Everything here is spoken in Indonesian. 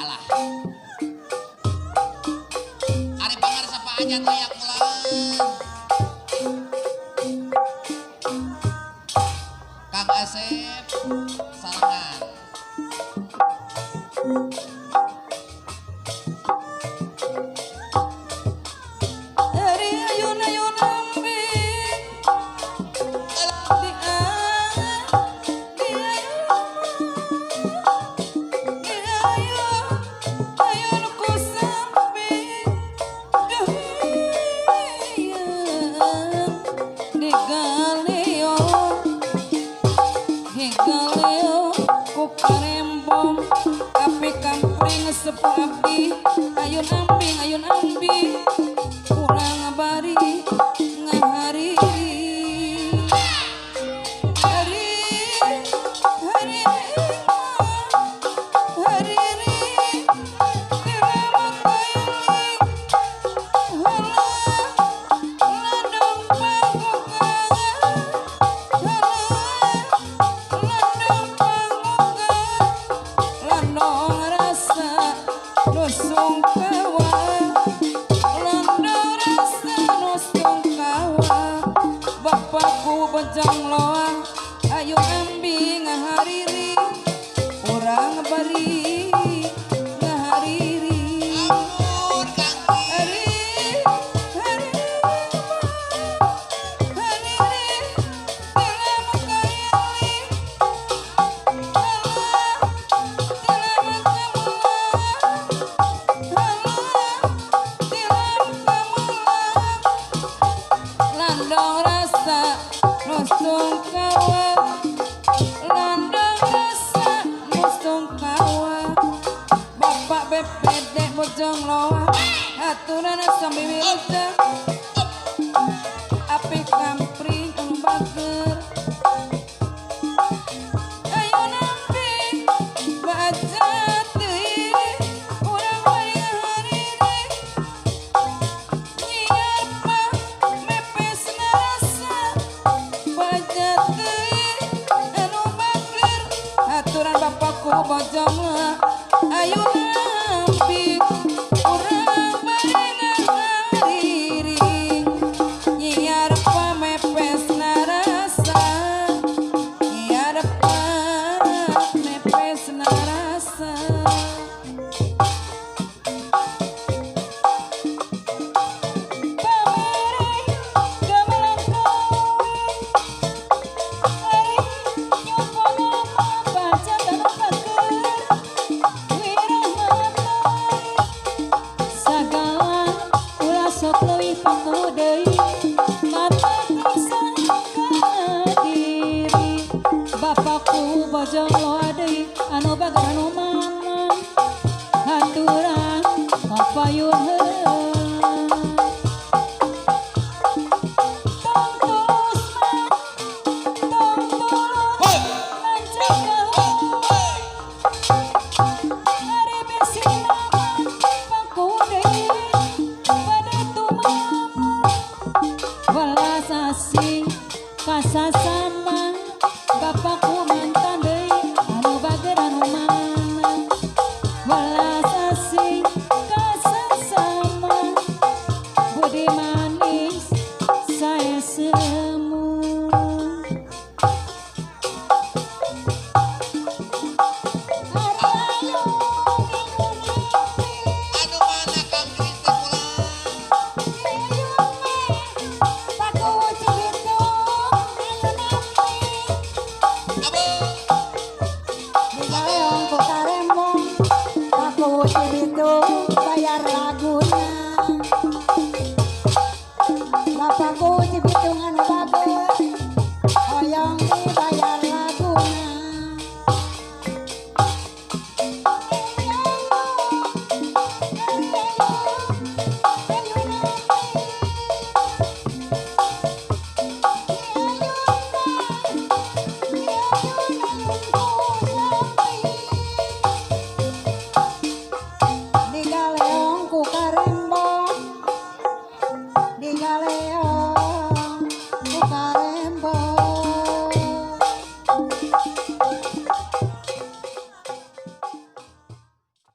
Alah. Ari pangar sapa aja teriak ulang. Kang Asep sarangan. Abdi ayun ambing ayun ambi kurang bari ngahari hari hari hari diramat bayi hala landang panggokan hala landang panggokan landong rasa nusung kawa landang rasa nusung kawa bapakku bejang loa ayo ambi ngahariri orang bari ngahariri Ampun Kang hari hari hari tilamu kayali landang rasa nusung kawa landang rasa nusung kawa bapak bepedek bojong loa aturan sambil wilujeng api kampring ung bager ayo nampi baca teuing urang bari ngahariri nyiar mah mepesna rasa baca teuing anu bager aturan bapakku bojong loa ayo nampi urang bari ngahariri nyiar pa mepesna rasa nyiar pa mepesna rasa pamereng gamelan kawin ari nyoba nama baca tanah bager wirahmatoi sagala ulah sok leuwih panggo deui mataku sangka diri bapakku bojong loa deui anu bager anu mana haturan kapayun heula tong tulus mah tong tulus lancang ari bisi nama pangku deui pada tumamu welas asih kasasama bapakku